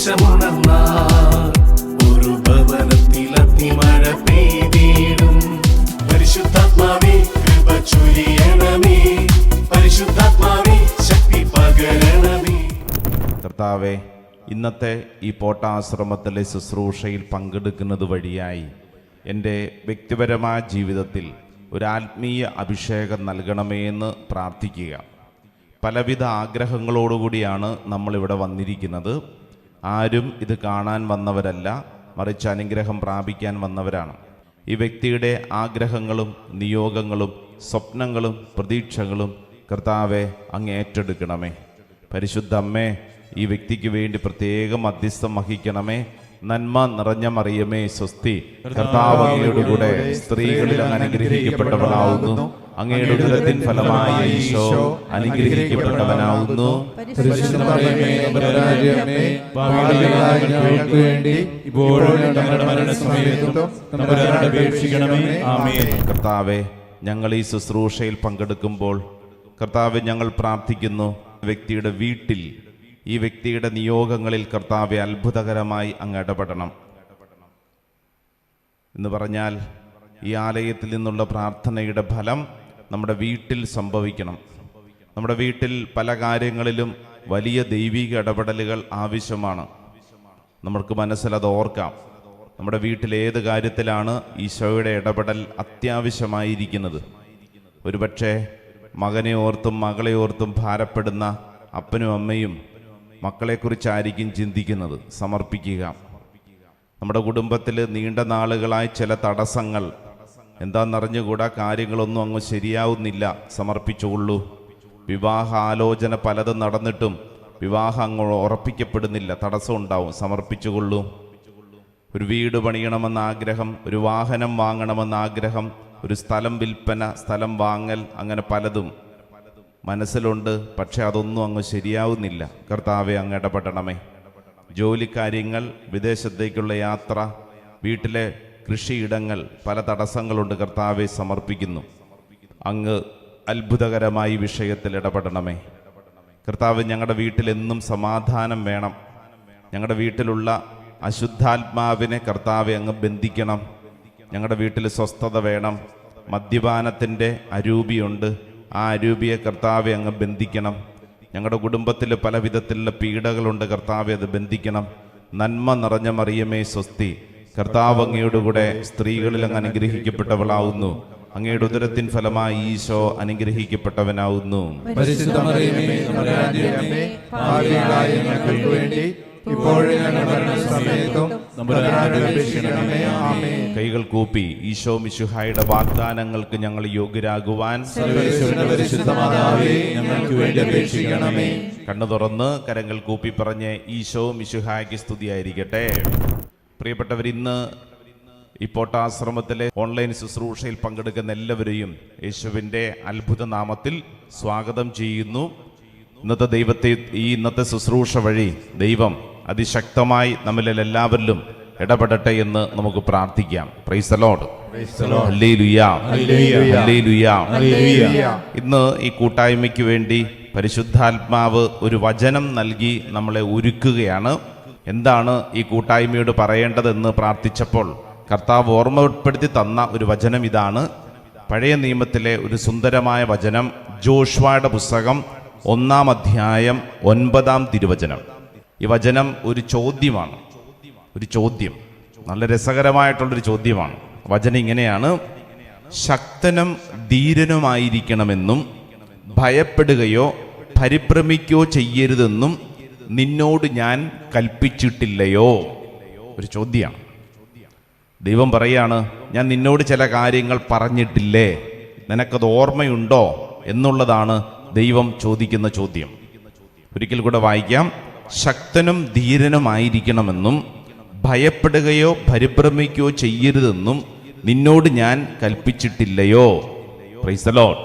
ദേശമുണർന്നാൽ ഒരു ഭവനത്തിൽ അഗ്നിമഴ പെയ്തിടും. പരിശുദ്ധാത്മാവേ കൃപ ചൊരിയണമേ, പരിശുദ്ധാത്മാവേ ശക്തി പകരണമേ. കർത്താവേ, ഇന്നത്തെ ഈ പോട്ടാശ്രമത്തിലെ ശുശ്രൂഷയിൽ പങ്കെടുക്കുന്നത് വഴിയായി എൻ്റെ വ്യക്തിപരമായ ജീവിതത്തിൽ ഒരു ആത്മീയ അഭിഷേകം നൽകണമേ എന്ന് പ്രാർത്ഥിക്കുക. പലവിധ ആഗ്രഹങ്ങളോടുകൂടിയാണ് നമ്മളിവിടെ വന്നിരിക്കുന്നത്. ആരും ഇത് കാണാൻ വന്നവരല്ല, മറിച്ച് അനുഗ്രഹം പ്രാപിക്കാൻ വന്നവരാണ്. ഈ വ്യക്തിയുടെ ആഗ്രഹങ്ങളും നിയോഗങ്ങളും സ്വപ്നങ്ങളും പ്രതീക്ഷകളും കർത്താവെ അങ്ങ് ഏറ്റെടുക്കണമേ. പരിശുദ്ധ അമ്മേ, ഈ വ്യക്തിക്ക് വേണ്ടി പ്രത്യേകം മധ്യസ്ഥം വഹിക്കണമേ. നന്മ നിറഞ്ഞ മറിയമേ സ്വസ്തി, കർത്താവ് അങ്ങയുടെ കൂടെ സ്ത്രീകളിൽ അങ്ങ് അനുഗ്രഹിക്കപ്പെട്ടവനാവുന്നു. അങ്ങയുടെ ഉദരത്തിൻ ഫലമായി ഈശോ അനുഗ്രഹിക്കപ്പെട്ടവനാവുന്നു. കർത്താവെ, ഞങ്ങൾ ഈ ശുശ്രൂഷയിൽ പങ്കെടുക്കുമ്പോൾ കർത്താവെ ഞങ്ങൾ പ്രാർത്ഥിക്കുന്നു, വ്യക്തിയുടെ വീട്ടിൽ ഈ വ്യക്തിയുടെ നിയോഗങ്ങളിൽ കർത്താവെ അത്ഭുതകരമായി അങ്ങ് ഇടപെടണം എന്ന് പറഞ്ഞാൽ ഈ ആലയത്തിൽ നിന്നുള്ള പ്രാർത്ഥനയുടെ ഫലം നമ്മുടെ വീട്ടിൽ സംഭവിക്കണം. നമ്മുടെ വീട്ടിൽ പല കാര്യങ്ങളിലും വലിയ ദൈവിക ഇടപെടലുകൾ ആവശ്യമാണ്. നമുക്ക് മനസ്സിലത് ഓർക്കാം. നമ്മുടെ വീട്ടിൽ ഏത് കാര്യത്തിലാണ് ഈശോയുടെ ഇടപെടൽ അത്യാവശ്യമായിരിക്കുന്നത്? ഒരുപക്ഷെ മകനെ ഓർത്തും മകളെ ഓർത്തും ഭാരപ്പെടുന്ന അപ്പനും അമ്മയും മക്കളെക്കുറിച്ചായിരിക്കും ചിന്തിക്കുന്നത്. സമർപ്പിക്കുക. നമ്മുടെ കുടുംബത്തിൽ നീണ്ട നാളുകളായി ചില തടസ്സങ്ങൾ എന്താണെന്നറിഞ്ഞുകൂടാ, കാര്യങ്ങളൊന്നും അങ്ങ് ശരിയാവുന്നില്ല. സമർപ്പിച്ചുകൊള്ളൂ. വിവാഹ ആലോചന പലതും നടന്നിട്ടും വിവാഹം അങ്ങ് ഉറപ്പിക്കപ്പെടുന്നില്ല, തടസ്സം ഉണ്ടാവും. സമർപ്പിച്ചുകൊള്ളൂ. ഒരു വീട് പണിയണമെന്ന ആഗ്രഹം, ഒരു വാഹനം വാങ്ങണമെന്ന ആഗ്രഹം, ഒരു സ്ഥലം വിൽപ്പന, സ്ഥലം വാങ്ങൽ, അങ്ങനെ പലതും മനസ്സിലുണ്ട്. പക്ഷെ അതൊന്നും അങ്ങ് ശരിയാവുന്നില്ല. കർത്താവെ അങ്ങ് ഇടപെടണമേ. ജോലിക്കാര്യങ്ങൾ, വിദേശത്തേക്കുള്ള യാത്ര, വീട്ടിലെ കൃഷിയിടങ്ങൾ, പല തടസ്സങ്ങളുണ്ട്. കർത്താവെ സമർപ്പിക്കുന്നു. അങ്ങ് അത്ഭുതകരമായി വിഷയത്തിൽ ഇടപെടണമേ. കർത്താവ്, ഞങ്ങളുടെ വീട്ടിലെന്നും സമാധാനം വേണം. ഞങ്ങളുടെ വീട്ടിലുള്ള അശുദ്ധാത്മാവിനെ കർത്താവെ അങ്ങ് ബന്ധിക്കണം. ഞങ്ങളുടെ വീട്ടിൽ സ്വസ്ഥത വേണം. മദ്യപാനത്തിൻ്റെ അരൂപിയുണ്ട്, ആ അരൂപിയെ കർത്താവെ അങ്ങ് ബന്ധിക്കണം. ഞങ്ങളുടെ കുടുംബത്തിൽ പല വിധത്തിലുള്ള പീഡകളുണ്ട്. കർത്താവെ അത് ബന്ധിക്കണം. നന്മ നിറഞ്ഞ മറിയമേ സ്വസ്തി, കർത്താവ് അങ്ങയുടെ കൂടെ സ്ത്രീകളിൽ അങ്ങ് അനുഗ്രഹിക്കപ്പെട്ടവളാവുന്നു. അങ്ങയുടെ ഉദരത്തിൻ ഫലമായി ഈശോ അനുഗ്രഹിക്കപ്പെട്ടവനാവുന്നു. കൈകൾ കൂപ്പി ഈശോ മിശിഹായുടെ വാഗ്ദാനങ്ങൾക്ക് ഞങ്ങൾ യോഗ്യരാകുവാൻ കണ്ണു തുറന്ന് കരങ്ങൾ കൂപ്പി പറഞ്ഞ് ഈശോ മിശിഹായ്ക്ക് സ്തുതിയായിരിക്കട്ടെ. പ്രിയപ്പെട്ടവർ, ഇന്ന് ഈ പോട്ടാശ്രമത്തിലെ ഓൺലൈൻ ശുശ്രൂഷയിൽ പങ്കെടുക്കുന്ന എല്ലാവരെയും യേശുവിൻ്റെ അത്ഭുത നാമത്തിൽ സ്വാഗതം ചെയ്യുന്നു. ഇന്നത്തെ ശുശ്രൂഷ വഴി ദൈവം അതിശക്തമായി നമ്മളിൽ എല്ലാവരിലും ഇടപെടട്ടെ എന്ന് നമുക്ക് പ്രാർത്ഥിക്കാം. Price the lord. Hallelujah, hallelujah. ഇന്ന് ഈ കൂട്ടായ്മയ്ക്ക് വേണ്ടി പരിശുദ്ധാത്മാവ് ഒരു വചനം നൽകി നമ്മളെ ഒരുക്കുകയാണ്. എന്താണ് ഈ കൂട്ടായ്മയോട് പറയേണ്ടതെന്ന് പ്രാർത്ഥിച്ചപ്പോൾ കർത്താവ് ഓർമ്മപ്പെടുത്തി തന്ന ഒരു വചനം ഇതാണ്. പഴയ നിയമത്തിലെ ഒരു സുന്ദരമായ വചനം, ജോഷുവയുടെ പുസ്തകം 1-ാം അധ്യായം 9-ാം തിരുവചനം. ഈ വചനം ഒരു ചോദ്യമാണ്. ഒരു ചോദ്യം, നല്ല രസകരമായിട്ടുള്ളൊരു ചോദ്യമാണ്. വചനം ഇങ്ങനെയാണ്: ശക്തനും ധീരനുമായിരിക്കണമെന്നും ഭയപ്പെടുകയോ പരിഭ്രമിക്കുകയോ ചെയ്യരുതെന്നും നിന്നോട് ഞാൻ കൽപ്പിച്ചിട്ടില്ലയോ? ഒരു ചോദ്യമാണ്. ദൈവം പറയാണ്, ഞാൻ നിന്നോട് ചില കാര്യങ്ങൾ പറഞ്ഞിട്ടില്ലേ, നിനക്കത് ഓർമ്മയുണ്ടോ എന്നുള്ളതാണ് ദൈവം ചോദിക്കുന്ന ചോദ്യം. ഒരിക്കൽ കൂടെ വായിക്കാം. ശക്തനും ധീരനുമായിരിക്കണമെന്നും ഭയപ്പെടുകയോ പരിഭ്രമിക്കുകയോ ചെയ്യരുതെന്നും നിന്നോട് ഞാൻ കൽപ്പിച്ചിട്ടില്ലയോ? Price the Lord.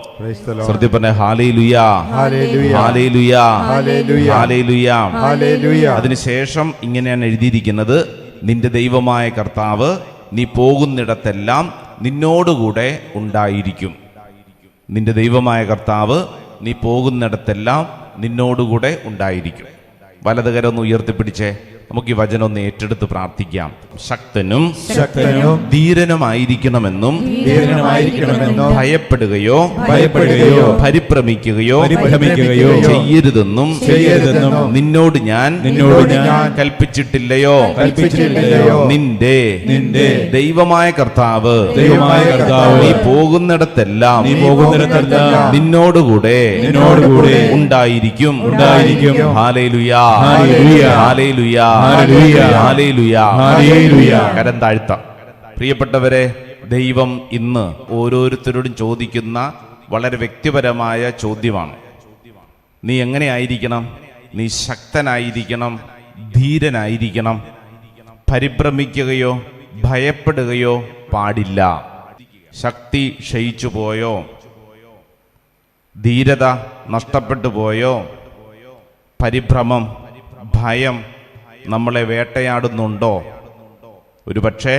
ശ്രദ്ധ പറഞ്ഞ ഹല്ലേലൂയ, ഹല്ലേലൂയ, ഹല്ലേലൂയ, ഹല്ലേലൂയ. അതിനുശേഷം ഇങ്ങനെയാണ് എഴുതിയിരിക്കുന്നത്: നിന്റെ ദൈവമായ കർത്താവ് നീ പോകുന്നിടത്തെല്ലാം നിന്നോടുകൂടെ ഉണ്ടായിരിക്കും. നിന്റെ ദൈവമായ കർത്താവ് നീ പോകുന്നിടത്തെല്ലാം നിന്നോടുകൂടെ ഉണ്ടായിരിക്കും. വലതുകരം ഒന്ന് ഉയർത്തിപ്പിടിച്ചേ. നമുക്ക് ഈ വചനം ഒന്ന് ഏറ്റെടുത്ത് പ്രാർത്ഥിക്കാം. ശക്തനും ധീരനുമായിരിക്കണമെന്നും ഭയപ്പെടുകയോ പരിഭ്രമിക്കുകയോ ചെയ്യരുതെന്നും നിന്നോട് ഞാൻ കൽപ്പിച്ചിട്ടില്ലയോ? നിന്റെ ദൈവമായ കർത്താവ് നീ പോകുന്നിടത്തെല്ലാം നിന്നോടുകൂടെ ഉണ്ടായിരിക്കും. Hallelujah, hallelujah, hallelujah. കരം താഴ്ത്താം. പ്രിയപ്പെട്ടവരെ, ദൈവം ഇന്ന് ഓരോരുത്തരോടും ചോദിക്കുന്ന വളരെ വ്യക്തിപരമായ ചോദ്യമാണ്. നീ എങ്ങനെയായിരിക്കണം? നീ ശക്തനായിരിക്കണം, ധീരനായിരിക്കണം. പരിഭ്രമിക്കുകയോ ഭയപ്പെടുകയോ പാടില്ല. ശക്തി ക്ഷയിച്ചു പോയോ? ധീരത നഷ്ടപ്പെട്ടു പോയോ? പരിഭ്രമം, ഭയം നമ്മളെ വേട്ടയാടുന്നുണ്ടോ? ഒരുപക്ഷെ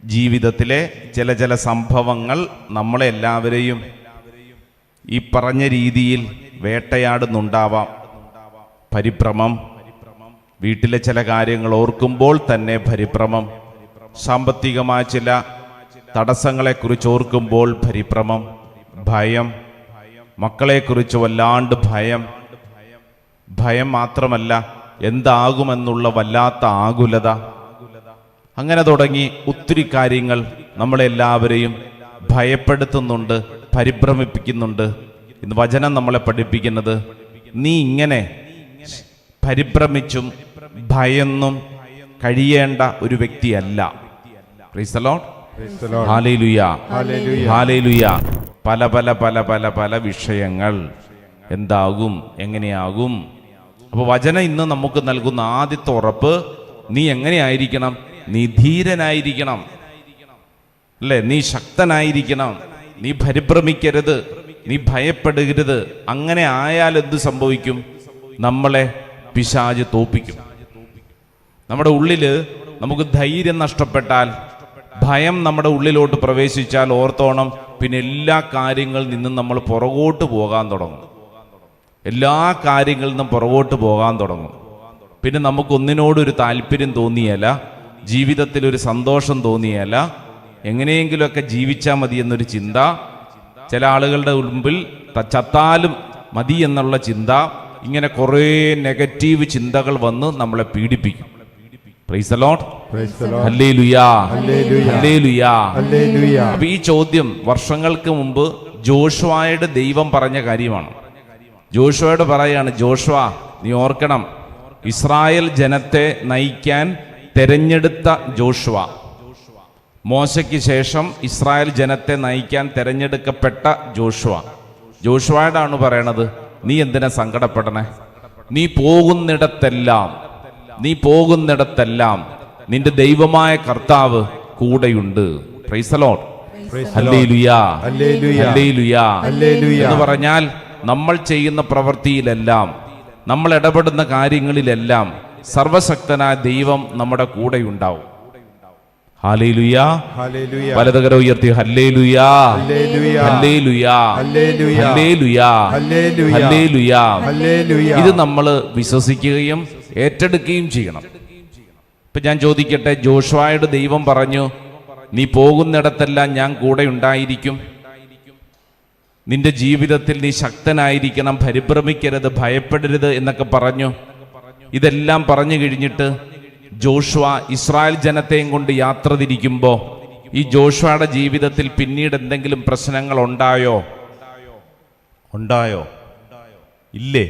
ജീവിതത്തിലെ ചില സംഭവങ്ങൾ നമ്മളെല്ലാവരെയും ഈ പറഞ്ഞ രീതിയിൽ വേട്ടയാടുന്നുണ്ടാവാം. പരിഭ്രമം, വീട്ടിലെ ചില കാര്യങ്ങൾ ഓർക്കുമ്പോൾ തന്നെ പരിഭ്രമം, സാമ്പത്തികമായ ചില തടസ്സങ്ങളെക്കുറിച്ച് ഓർക്കുമ്പോൾ പരിഭ്രമം, ഭയം, മക്കളെക്കുറിച്ച് വല്ലാണ്ട് ഭയം മാത്രമല്ല, എന്താകുമെന്നുള്ള വല്ലാത്ത ആകുലത. അങ്ങനെ തുടങ്ങി ഒത്തിരി കാര്യങ്ങൾ നമ്മളെല്ലാവരെയും ഭയപ്പെടുത്തുന്നുണ്ട്, പരിഭ്രമിപ്പിക്കുന്നുണ്ട്. ഇന്ന് വചനം നമ്മളെ പഠിപ്പിക്കുന്നത്, നീ ഇങ്ങനെ പരിഭ്രമിച്ചും ഭയന്നും കഴിയേണ്ട ഒരു വ്യക്തിയല്ല. Price the lord, hallelujah, hallelujah. പല വിഷയങ്ങൾ എന്താകും, എങ്ങനെയാകും. അപ്പോൾ വചനം ഇന്ന് നമുക്ക് നൽകുന്ന ആദ്യത്തെ ഉറപ്പ്, നീ എങ്ങനെയായിരിക്കണം? നീ ധീരനായിരിക്കണം, അല്ലേ? നീ ശക്തനായിരിക്കണം. നീ പരിഭ്രമിക്കരുത്, നീ ഭയപ്പെടരുത്. അങ്ങനെ ആയാൽ എന്ത് സംഭവിക്കും? നമ്മളെ പിശാച് തോൽപ്പിക്കും. നമ്മുടെ ഉള്ളില് നമുക്ക് ധൈര്യം നഷ്ടപ്പെട്ടാൽ, ഭയം നമ്മുടെ ഉള്ളിലോട്ട് പ്രവേശിച്ചാൽ ഓർത്തോണം, പിന്നെ എല്ലാ കാര്യങ്ങളിൽ നിന്നും നമ്മൾ പുറകോട്ട് പോകാൻ തുടങ്ങും. എല്ലാ കാര്യങ്ങളിൽ നിന്നും പുറകോട്ട് പോകാൻ തുടങ്ങും. പിന്നെ നമുക്കൊന്നിനോടൊരു താല്പര്യം തോന്നിയല്ല, ജീവിതത്തിൽ ഒരു സന്തോഷം തോന്നിയല്ല, എങ്ങനെയെങ്കിലുമൊക്കെ ജീവിച്ചാൽ മതി എന്നൊരു ചിന്ത. ചില ആളുകളുടെ മുമ്പിൽ ചത്താലും മതി എന്നുള്ള ചിന്ത, ഇങ്ങനെ കുറേ നെഗറ്റീവ് ചിന്തകൾ വന്ന് നമ്മളെ പീഡിപ്പിക്കും. Praise the lord, hallelujah, hallelujah. അപ്പൊ ഈ ചോദ്യം വർഷങ്ങൾക്ക് മുമ്പ് ജോഷുവയുടെ ദൈവം പറഞ്ഞ കാര്യമാണ്. ജോഷുവയോട് പറയാണ്, ജോഷുവ നീ ഓർക്കണം, ഇസ്രായേൽ ജനത്തെ നയിക്കാൻ തെരഞ്ഞെടുത്ത ജോഷുവ, മോശയ്ക്ക് ശേഷം ഇസ്രായേൽ ജനത്തെ നയിക്കാൻ തെരഞ്ഞെടുക്കപ്പെട്ട ജോഷുവയോടാണ് പറയണത്, നീ എന്തിനാ സങ്കടപ്പെടണേ? നീ പോകുന്നിടത്തെല്ലാം നിന്റെ ദൈവമായ കർത്താവ് കൂടെയുണ്ട്. Price the lord, hallelujah, hallelujah. എന്ന് പറഞ്ഞാൽ നമ്മൾ ചെയ്യുന്ന പ്രവൃത്തിയിലെല്ലാം, നമ്മൾ ഇടപെടുന്ന കാര്യങ്ങളിലെല്ലാം സർവശക്തനായ ദൈവം നമ്മുടെ കൂടെയുണ്ടാവും. ഹല്ലേലൂയ, വലതുകരം ഉയർത്തി ഹല്ലേലൂയ, ഹല്ലേലൂയ, ഹല്ലേലൂയ, ഹല്ലേലൂയ. ഇത് നമ്മൾ വിശ്വസിക്കുകയും ഏറ്റെടുക്കുകയും ചെയ്യണം. ഇപ്പൊ ഞാൻ ചോദിക്കട്ടെ, ജോഷുവയുടെ ദൈവം പറഞ്ഞു, നീ പോകുന്നിടത്തെല്ലാം ഞാൻ കൂടെ ഉണ്ടായിരിക്കും, നിന്റെ ജീവിതത്തിൽ നീ ശക്തനായിരിക്കണം, പരിഭ്രമിക്കരുത്, ഭയപ്പെടരുത് എന്നൊക്കെ പറഞ്ഞു. ഇതെല്ലാം പറഞ്ഞു കഴിഞ്ഞിട്ട് ജോഷുവ ഇസ്രായേൽ ജനത്തെയും കൊണ്ട് യാത്ര തിരിക്കുമ്പോൾ ഈ ജോഷുവയുടെ ജീവിതത്തിൽ പിന്നീട് എന്തെങ്കിലും പ്രശ്നങ്ങൾ ഉണ്ടായോ? ഇല്ലേ?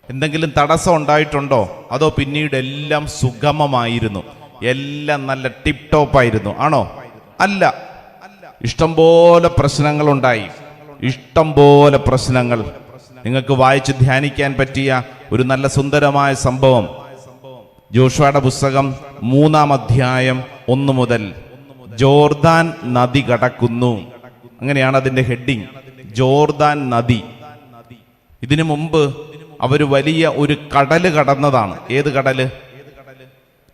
എന്തെങ്കിലും തടസ്സം ഉണ്ടായിട്ടുണ്ടോ? അതോ പിന്നീട് എല്ലാം സുഗമമായിരുന്നു, എല്ലാം നല്ല ടിപ് ടോപ്പ് ആയിരുന്നു? ആണോ? അല്ല. ഇഷ്ടംപോലെ പ്രശ്നങ്ങളുണ്ടായി, ഇഷ്ടംപോലെ പ്രശ്നങ്ങൾ. നിങ്ങൾക്ക് വായിച്ച് ധ്യാനിക്കാൻ പറ്റിയ ഒരു നല്ല സുന്ദരമായ സംഭവം ജോഷുവയുടെ പുസ്തകം 3-ാം അധ്യായം 1 മുതൽ. ജോർദാൻ നദി കടക്കുന്നു, അങ്ങനെയാണ് അതിന്റെ ഹെഡിങ്, ജോർദാൻ നദി. ഇതിനു മുമ്പ് അവർ വലിയ ഒരു കടല് കടന്നതാണ്. ഏത് കടല്?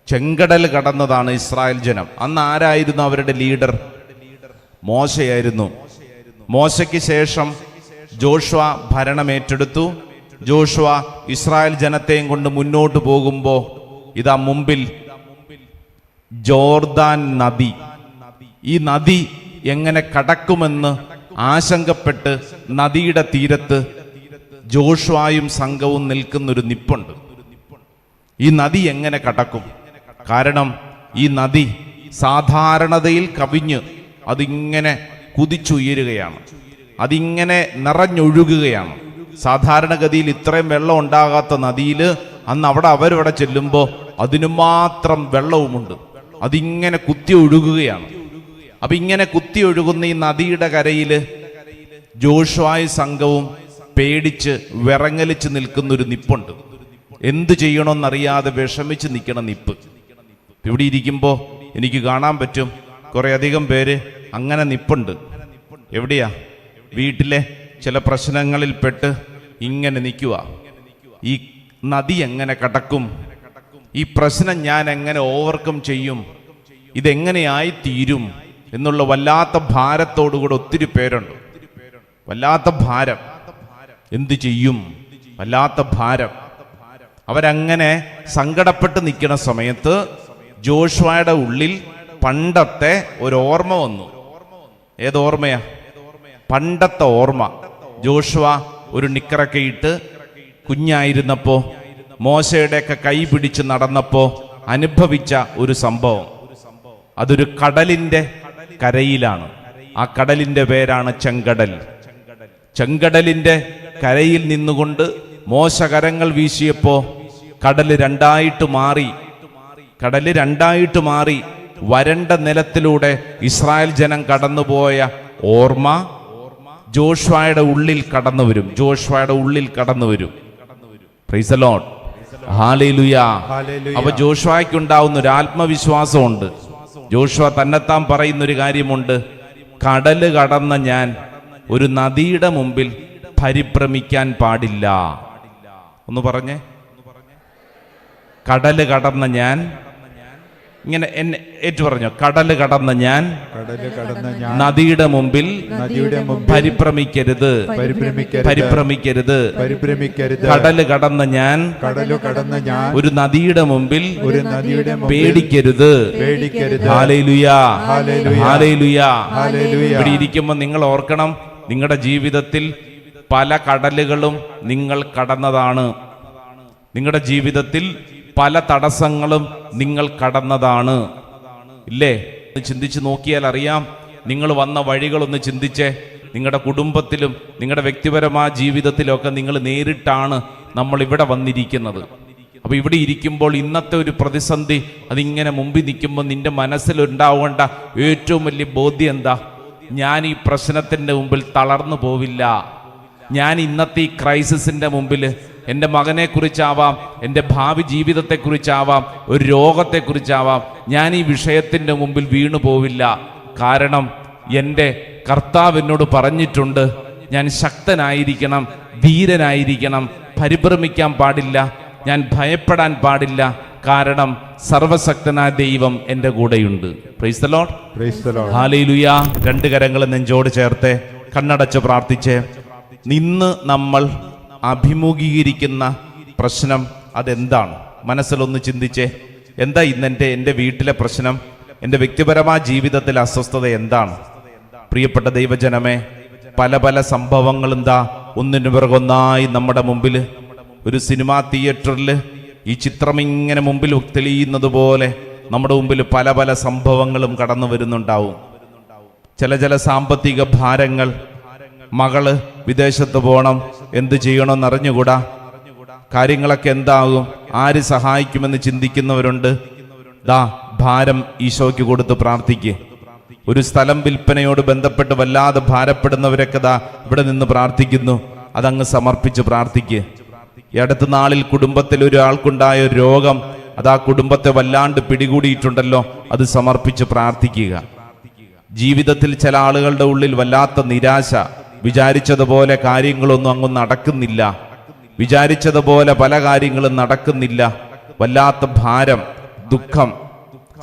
ചെങ്കടൽ കടന്നതാണ് ഇസ്രായേൽ ജനം. അന്ന് ആരായിരുന്നു അവരുടെ ലീഡർ? മോശയായിരുന്നു. മോശയ്ക്ക് ശേഷം ജോഷുവ ഭരണം ഏറ്റെടുത്തു. ജോഷുവ ഇസ്രായേൽ ജനത്തെയും കൊണ്ട് മുന്നോട്ട് പോകുമ്പോൾ ഇതാ മുമ്പിൽ ജോർദാൻ നദി. ഈ നദി എങ്ങനെ കടക്കുമെന്ന് ആശങ്കപ്പെട്ട് നദിയുടെ തീരത്ത് ജോഷുവയും സംഘവും നിൽക്കുന്നൊരു നിപ്പുണ്ട്. ഈ നദി എങ്ങനെ കടക്കും? കാരണം ഈ നദി സാധാരണതയിൽ കവിഞ്ഞ് അതിങ്ങനെ കുതിച്ചുയരുകയാണ്, അതിങ്ങനെ നിറഞ്ഞൊഴുകുകയാണ്. സാധാരണഗതിയിൽ ഇത്രയും വെള്ളം ഉണ്ടാകാത്ത നദിയിൽ അന്ന് അവരവിടെ ചെല്ലുമ്പോൾ അതിനു മാത്രം വെള്ളവുമുണ്ട്. അതിങ്ങനെ കുത്തി ഒഴുകുകയാണ്. അപ്പൊ ഇങ്ങനെ കുത്തി ഒഴുകുന്ന ഈ നദിയുടെ കരയിൽ ജോഷുവയും സംഘവും പേടിച്ച് വിറങ്ങലിച്ച് നിൽക്കുന്നൊരു നിപ്പുണ്ട്. എന്തു ചെയ്യണമെന്നറിയാതെ വിഷമിച്ച് നിൽക്കണ നിപ്പ്. ഇവിടെ ഇരിക്കുമ്പോൾ എനിക്ക് കാണാൻ പറ്റും കുറേ അധികം പേര് അങ്ങനെ നിപ്പുണ്ട്. എവിടെയാ? വീട്ടിലെ ചില പ്രശ്നങ്ങളിൽപ്പെട്ട് ഇങ്ങനെ നിൽക്കുക. ഈ നദി എങ്ങനെ കടക്കും? ഈ പ്രശ്നം ഞാൻ എങ്ങനെ ഓവർകം ചെയ്യും? ഇതെങ്ങനെയായി തീരും എന്നുള്ള വല്ലാത്ത ഭാരത്തോടുകൂടെ ഒത്തിരി പേരുണ്ട്. വല്ലാത്ത ഭാരം. എന്തു ചെയ്യും? വല്ലാത്ത ഭാരം. അവരങ്ങനെ സങ്കടപ്പെട്ട് നിൽക്കുന്ന സമയത്ത് ജോഷുവയുടെ ഉള്ളിൽ പണ്ടത്തെ ഒരു ഓർമ്മ വന്നു. ഏതോർമ്മയാ? പണ്ടത്തെ ഓർമ്മ. ജോഷുവ ഒരു നിക്കറൊക്കെ ഇട്ട് കുഞ്ഞായിരുന്നപ്പോ മോശയുടെയൊക്കെ കൈ പിടിച്ച് നടന്നപ്പോ അനുഭവിച്ച ഒരു സംഭവം. അതൊരു കടലിന്റെ കരയിലാണ്. ആ കടലിന്റെ പേരാണ് ചെങ്കടൽ. ചെങ്കടലിന്റെ കരയിൽ നിന്നുകൊണ്ട് മോശ കരങ്ങൾ വീശിയപ്പോ കടല് രണ്ടായിട്ട് മാറി വരണ്ട നിലത്തിലൂടെ ഇസ്രായേൽ ജനം കടന്നുപോയ ഓർമ്മ ജോഷുവയുടെ ഉള്ളിൽ കടന്നു വരും. Price the lord. ഹല്ലേലൂയ. അപ്പൊ ജോഷുവയ്ക്ക് ഉണ്ടാവുന്ന ഒരു ആത്മവിശ്വാസമുണ്ട്. ജോഷുവ തന്നെത്താൻ പറയുന്നൊരു കാര്യമുണ്ട്. കടല് കടന്ന ഞാൻ ഒരു നദിയുടെ മുമ്പിൽ പരിഭ്രമിക്കാൻ പാടില്ല. ഒന്ന് പറഞ്ഞേ. കടല് കടന്ന ഞാൻ, ഇങ്ങനെ എന്നെ ഏറ്റു പറഞ്ഞോ. കടല് കടന്ന ഞാൻ നദിയുടെ മുമ്പിൽ പരിഭ്രമിക്കരുത്. കടല് കടന്ന ഞാൻ ഒരു നദിയുടെ മുമ്പിൽ പേടിക്കരുത്. Hallelujah, hallelujah. ഇവിടെ ഇരിക്കുമ്പോൾ നിങ്ങൾ ഓർക്കണം, നിങ്ങളുടെ ജീവിതത്തിൽ പല കടലുകളും നിങ്ങൾ കടന്നതാണ്. നിങ്ങളുടെ ജീവിതത്തിൽ പല തടസ്സങ്ങളും നിങ്ങൾ കടന്നതാണ്. ഇല്ലേ? ചിന്തിച്ച് നോക്കിയാൽ അറിയാം. നിങ്ങൾ വന്ന വഴികളൊന്ന് ചിന്തിച്ചേ. നിങ്ങളുടെ കുടുംബത്തിലും നിങ്ങളുടെ വ്യക്തിപരമായ ജീവിതത്തിലൊക്കെ നിങ്ങൾ നേരിട്ടാണ് നമ്മൾ ഇവിടെ വന്നിരിക്കുന്നത്. അപ്പൊ ഇവിടെ ഇരിക്കുമ്പോൾ ഇന്നത്തെ ഒരു പ്രതിസന്ധി അതിങ്ങനെ മുമ്പിൽ നിൽക്കുമ്പോൾ നിന്റെ മനസ്സിലുണ്ടാവേണ്ട ഏറ്റവും വലിയ ബോധ്യം എന്താ? ഞാൻ ഈ പ്രശ്നത്തിന്റെ മുമ്പിൽ തളർന്നു പോവില്ല. ഞാൻ ഇന്നത്തെ ഈ ക്രൈസിസിന്റെ മുമ്പിൽ എൻ്റെ മകനെക്കുറിച്ചാവാം, എൻ്റെ ഭാവി ജീവിതത്തെക്കുറിച്ചാവാം, ഒരു രോഗത്തെക്കുറിച്ചാവാം, ഞാൻ ഈ വിഷയത്തിൻ്റെ മുമ്പിൽ വീണു പോവില്ല. കാരണം എൻ്റെ കർത്താവ് എന്നോട് പറഞ്ഞിട്ടുണ്ട്, ഞാൻ ശക്തനായിരിക്കണം, ധീരനായിരിക്കണം, പരിഭ്രമിക്കാൻ പാടില്ല, ഞാൻ ഭയപ്പെടാൻ പാടില്ല. കാരണം സർവശക്തനായ ദൈവം എൻ്റെ കൂടെയുണ്ട്. Price the lord. ഹല്ലേലൂയ. രണ്ട് കരങ്ങൾ നെഞ്ചോട് ചേർത്ത് കണ്ണടച്ച് പ്രാർത്ഥിച്ച് ഇന്ന് നമ്മൾ അഭിമുഖീകരിക്കുന്ന പ്രശ്നം അതെന്താണ്? മനസ്സിലൊന്ന് ചിന്തിച്ചേ. എന്താ ഇന്ന് എൻ്റെ വീട്ടിലെ പ്രശ്നം? എൻ്റെ വ്യക്തിപരമായ ജീവിതത്തിലെ അസ്വസ്ഥത എന്താണ്? പ്രിയപ്പെട്ട ദൈവജനമേ, പല സംഭവങ്ങൾ എന്താ ഒന്നിനു പിറകൊന്നായി നമ്മുടെ മുമ്പിൽ. ഒരു സിനിമാ തിയേറ്ററിൽ ഈ ചിത്രം ഇങ്ങനെ മുമ്പിൽ തെളിയുന്നത് പോലെ നമ്മുടെ മുമ്പിൽ പല സംഭവങ്ങളും കടന്നു വരുന്നുണ്ടാവും. ചില സാമ്പത്തിക ഭാരങ്ങൾ. മകള് വിദേശത്ത് പോകണം, എന്ത് ചെയ്യണമെന്ന് അറിഞ്ഞുകൂടാ. കാര്യങ്ങളൊക്കെ എന്താകും, ആര് സഹായിക്കുമെന്ന് ചിന്തിക്കുന്നവരുണ്ട്. ഭാരം ഈശോയ്ക്ക് കൊടുത്ത് പ്രാർത്ഥിക്കുക. ഒരു സ്ഥലം വിൽപ്പനയോട് ബന്ധപ്പെട്ട് വല്ലാതെ ഭാരപ്പെടുന്നവരൊക്കെ ഇവിടെ നിന്ന് പ്രാർത്ഥിക്കുന്നു. അതങ്ങ് സമർപ്പിച്ച് പ്രാർത്ഥിക്കുക. ഈ അടുത്ത നാളിൽ കുടുംബത്തിൽ ഒരാൾക്കുണ്ടായ ഒരു രോഗം, അത് ആ കുടുംബത്തെ വല്ലാണ്ട് പിടികൂടിയിട്ടുണ്ടല്ലോ, അത് സമർപ്പിച്ച് പ്രാർത്ഥിക്കുക. ജീവിതത്തിൽ ചില ആളുകളുടെ ഉള്ളിൽ വല്ലാത്ത നിരാശ. വിചാരിച്ചതുപോലെ കാര്യങ്ങളൊന്നും അങ്ങ് നടക്കുന്നില്ല. വിചാരിച്ചതുപോലെ പല കാര്യങ്ങളും നടക്കുന്നില്ല. വല്ലാത്ത ഭാരം, ദുഃഖം.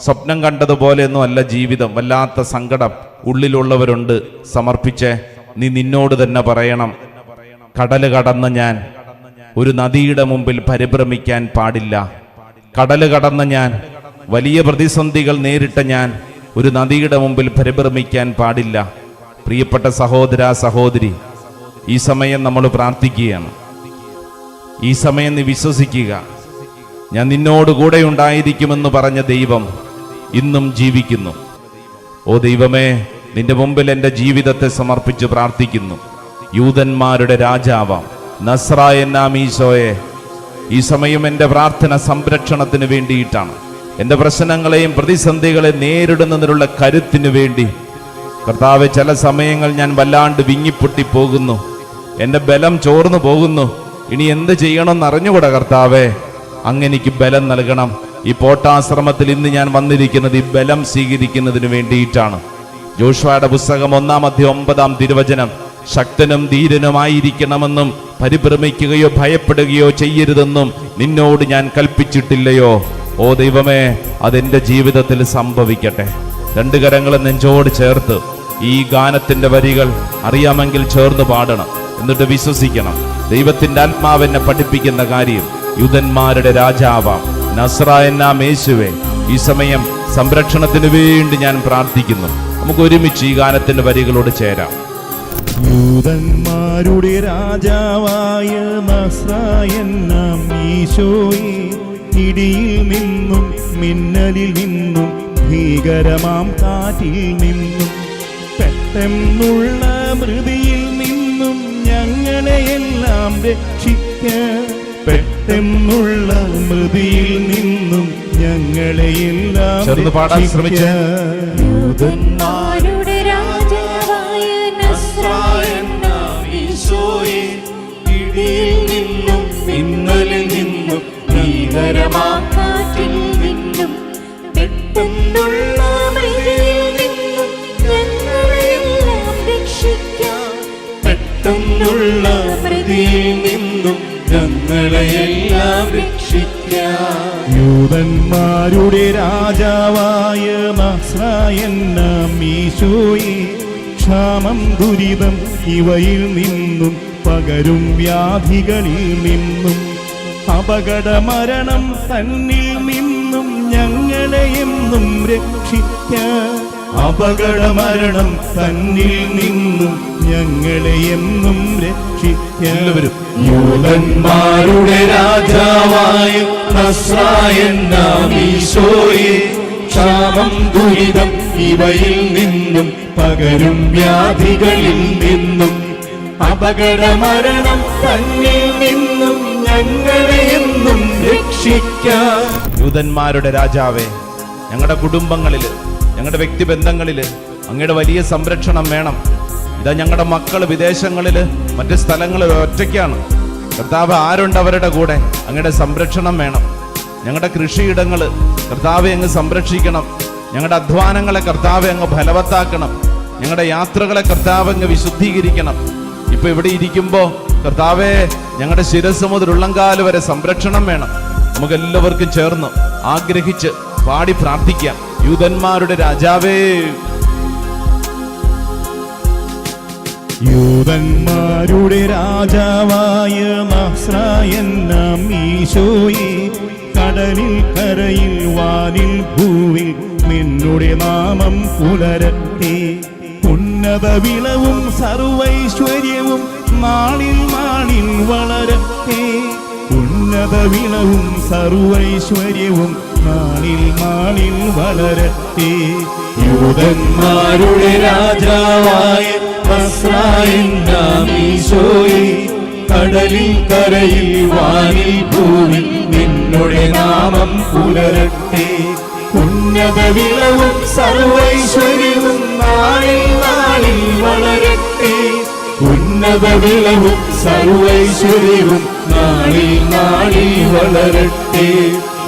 സ്വപ്നം കണ്ടതുപോലെയൊന്നും അല്ല ജീവിതം. വല്ലാത്ത സങ്കടം ഉള്ളിലുള്ളവരുണ്ട്. സമർപ്പിച്ച് നിന്നോട് തന്നെ പറയണം, കടല് കടന്ന ഞാൻ ഒരു നദിയുടെ മുമ്പിൽ പരിഭ്രമിക്കാൻ പാടില്ല. കടല് കടന്ന ഞാൻ, വലിയ പ്രതിസന്ധികൾ നേരിട്ട ഞാൻ ഒരു നദിയുടെ മുമ്പിൽ പരിഭ്രമിക്കാൻ പാടില്ല. പ്രിയപ്പെട്ട സഹോദര സഹോദരി, ഈ സമയം നമ്മൾ പ്രാർത്ഥിക്കുകയാണ്. ഈ സമയം നീ വിശ്വസിക്കുക, ഞാൻ നിന്നോട് കൂടെ ഉണ്ടായിരിക്കുമെന്ന് പറഞ്ഞ ദൈവം ഇന്നും ജീവിക്കുന്നു. ഓ ദൈവമേ, നിന്റെ മുമ്പിൽ എൻ്റെ ജീവിതത്തെ സമർപ്പിച്ച് പ്രാർത്ഥിക്കുന്നു. യൂതന്മാരുടെ രാജാവാം നസ്രായനാം ഈശോയെ, ഈ സമയം എൻ്റെ പ്രാർത്ഥന സംരക്ഷണത്തിന് വേണ്ടിയിട്ടാണ്. എൻ്റെ പ്രശ്നങ്ങളെയും പ്രതിസന്ധികളെ നേരിടുന്നതിനുള്ള കരുത്തിന് വേണ്ടി. കർത്താവെ, ചില സമയങ്ങൾ ഞാൻ വല്ലാണ്ട് വിങ്ങിപ്പൊട്ടി പോകുന്നു, എൻ്റെ ബലം ചോർന്നു പോകുന്നു. ഇനി എന്ത് ചെയ്യണമെന്ന് അറിഞ്ഞുകൂടാ കർത്താവെ, അങ്ങെനിക്ക് ബലം നൽകണം. ഈ പോട്ടാശ്രമത്തിൽ ഇന്ന് ഞാൻ വന്നിരിക്കുന്നത് ഈ ബലം സ്വീകരിക്കുന്നതിന് വേണ്ടിയിട്ടാണ്. ജോഷുവയുടെ പുസ്തകം 1:9 ശക്തനും ധീരനുമായിരിക്കണമെന്നും പരിഭ്രമിക്കുകയോ ഭയപ്പെടുകയോ ചെയ്യരുതെന്നും നിന്നോട് ഞാൻ കൽപ്പിച്ചിട്ടില്ലയോ? ഓ ദൈവമേ, അതെന്റെ ജീവിതത്തിൽ സംഭവിക്കട്ടെ. രണ്ട് കരങ്ങളും നെഞ്ചോട് ചേർത്ത് ഈ ഗാനത്തിന്റെ വരികൾ അറിയാമെങ്കിൽ ചേർന്ന് പാടണം. എന്നിട്ട് വിശ്വസിക്കണം, ദൈവത്തിന്റെ ആത്മാവെന്നെ പഠിപ്പിക്കുന്ന കാര്യം, യൂതന്മാരുടെ രാജാവാം നസ്രായനാം യേശുവേ, ഈ സമയം സംരക്ഷണത്തിന് വേണ്ടി ഞാൻ പ്രാർത്ഥിക്കുന്നു. നമുക്ക് ഒരുമിച്ച് ഈ ഗാനത്തിന്റെ വരികളോട് ചേരാം. യൂതന്മാരുടെ രാജാവായ നസ്രായനാം ഈശോയെ, ഇടിയിൽ നിന്നും മിന്നലിൽ നിന്നും ഭീകരമാം കാറ്റിൽ നിന്നും പെട്ടെന്നുള്ള മൃതിയിൽ നിന്നും ഞങ്ങളെയെല്ലാം രക്ഷിക്കാൻ, പെട്ടെന്നുള്ള മൃതിയിൽ നിന്നും ഞങ്ങളെയെല്ലാം രക്ഷിക്കാൻ. യൂതന്മാരുടെ രാജാവായ നസ്രായനാം ഈശോയെ, ഇടിയിൽ നിന്നും മിന്നലിൽ നിന്നും ഭീകരമാം കാറ്റിൽ നിന്നും പെട്ടെന്നുള്ള മൃതിയിൽ നിന്നും ഞങ്ങളെയെല്ലാം രക്ഷിക്കാൻ, പെട്ടെന്നുള്ള മൃതിയിൽ നിന്നും ഞങ്ങളെയെല്ലാം രക്ഷിക്കാൻ. യൂതന്മാരുടെ രാജാവായ നസ്രായനാം ഈശോയെ, ക്ഷാമം ദുരിതം ഇവയിൽ നിന്നും പകരും വ്യാധികളിൽ നിന്നും അപകട മരണം തന്നിൽ നിന്നും ഞങ്ങളെയെന്നും രക്ഷിക്കാൻ, അപകട മരണം തന്നിൽ നിന്നും ഞങ്ങളെയെന്നും രക്ഷിക്കാൻ. യൂതന്മാരുടെ രാജാവായ നസ്രായനാം ഈശോയെ, ക്ഷാമം ദുരിതം ഇവയിൽ നിന്നും പകരും വ്യാധികളിൽ നിന്നും അപകട മരണം തന്നിൽ നിന്നും ഞങ്ങളെയെന്നും രക്ഷിക്കാൻ. യൂതന്മാരുടെ രാജാവേ, ഞങ്ങളുടെ കുടുംബങ്ങളിൽ, ഞങ്ങളുടെ വ്യക്തിബന്ധങ്ങളിൽ അങ്ങയുടെ വലിയ സംരക്ഷണം വേണം. ഇതാ ഞങ്ങളുടെ മക്കൾ വിദേശങ്ങളിൽ, മറ്റ് സ്ഥലങ്ങളിൽ ഒറ്റയ്ക്കാണ്. കർത്താവ്, ആരുണ്ട് അവരുടെ കൂടെ? അങ്ങയുടെ സംരക്ഷണം വേണം. ഞങ്ങളുടെ കൃഷിയിടങ്ങൾ കർത്താവെ അങ്ങ് സംരക്ഷിക്കണം. ഞങ്ങളുടെ അധ്വാനങ്ങളെ കർത്താവെ അങ്ങ് ഫലവത്താക്കണം. ഞങ്ങളുടെ യാത്രകളെ കർത്താവ് അങ്ങ് വിശുദ്ധീകരിക്കണം. ഇപ്പൊ ഇവിടെ ഇരിക്കുമ്പോൾ കർത്താവെ, ഞങ്ങളുടെ ശിരസ് മുതൽ ഉള്ളങ്കാല് വരെ സംരക്ഷണം വേണം. നമുക്ക് എല്ലാവർക്കും ചേർന്ന് ആഗ്രഹിച്ച് പാടി പ്രാർത്ഥിക്കാം. യൂതന്മാരുടെ രാജാവേ, യൂതന്മാരുടെ രാജാവായ നസ്രായനാം ഈശോയെ, കടലിൽ കരയിൽ വാനിൽ ഭൂവിൽ നിന്നുടെ നാമം പുലരട്ടെ. ഉന്നത വിളവും സർവൈശ്വര്യവും നാളിൽ നാളിൽ വളരട്ടെ. ഉന്നത വിളവും സർവൈശ്വര്യവും നാളിൽ നാളിൽ വളരട്ടെ. യൂതന്മാരുടെ രാജാവായ നസ്രായനാം ഈശോയെ, കടലിൽ കരയിൽ വാനിൽ ഭൂവിൽ നിന്നുടെ നാമം പുലരട്ടെ. ഉന്നത വിളവും സർവൈശ്വര്യവും നാളിൽ നാളിൽ വളരട്ടെ. ഉന്നത വിളവും സർവൈശ്വര്യവും നാളിൽ നാളിൽ വളരട്ടെ.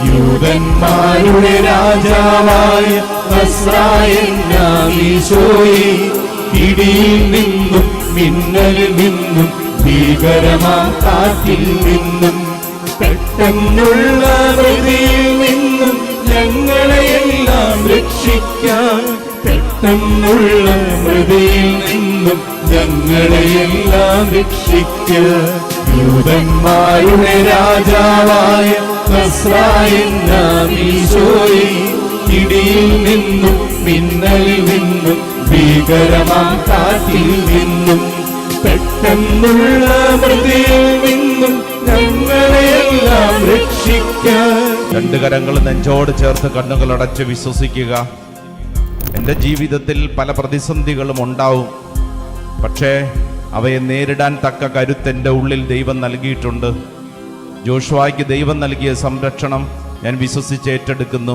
യൂതന്മാരുടെ രാജാവായ നസ്രായനാം ഈശോയെ, ഇടിയിൽ നിന്നും മിന്നലിൽ നിന്നും ഭീകരമാം കാറ്റിൽ നിന്നും പെട്ടെന്നുള്ള മൃതിയിൽ നിന്നും ഞങ്ങളെയെല്ലാം രക്ഷിക്കാൻ, പെട്ടെന്നുള്ള മൃതിയിൽ നിന്നും ഞങ്ങളെയെല്ലാം രക്ഷിക്കാൻ. യൂതന്മാരുടെ രാജാവായ നസ്രായനാം ഈശോയെ, ഇടിയിൽ നിന്നും മിന്നലിൽ നിന്നും ഭീകരമാം കാറ്റിൽ നിന്നും പെട്ടെന്നുള്ള മൃതിയിൽ നിന്നും ഞങ്ങളെയെല്ലാം രക്ഷിക്കാൻ. രണ്ട് കരങ്ങൾ നെഞ്ചോട് ചേർത്ത് കണ്ണുകൾ അടച്ച് വിശ്വസിക്കുക. എൻ്റെ ജീവിതത്തിൽ പല പ്രതിസന്ധികളും ഉണ്ടാവും, പക്ഷേ അവയെ നേരിടാൻ തക്ക കരുത്ത് എൻ്റെ ഉള്ളിൽ ദൈവം നൽകിയിട്ടുണ്ട്. ജോഷുവായ്ക്ക് ദൈവം നൽകിയ സംരക്ഷണം ഞാൻ വിശ്വസിച്ച് ഏറ്റെടുക്കുന്നു.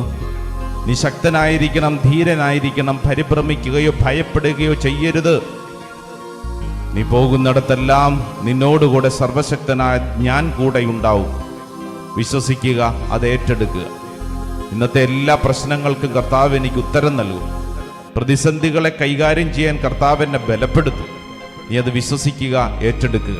നീ ശക്തനായിരിക്കണം, ധീരനായിരിക്കണം, പരിഭ്രമിക്കുകയോ ഭയപ്പെടുകയോ ചെയ്യരുത്. നീ പോകുന്നിടത്തെല്ലാം നിന്നോടുകൂടെ സർവശക്തനായ ഞാൻ കൂടെ ഉണ്ടാവും. വിശ്വസിക്കുക, അത് ഏറ്റെടുക്കുക. ഇന്നത്തെ എല്ലാ പ്രശ്നങ്ങൾക്കും കർത്താവ് എനിക്ക് ഉത്തരം നൽകും. പ്രതിസന്ധികളെ കൈകാര്യം ചെയ്യാൻ കർത്താവ് എന്നെ ബലപ്പെടുത്തും. നീ അത് വിശ്വസിക്കുക, ഏറ്റെടുക്കുക.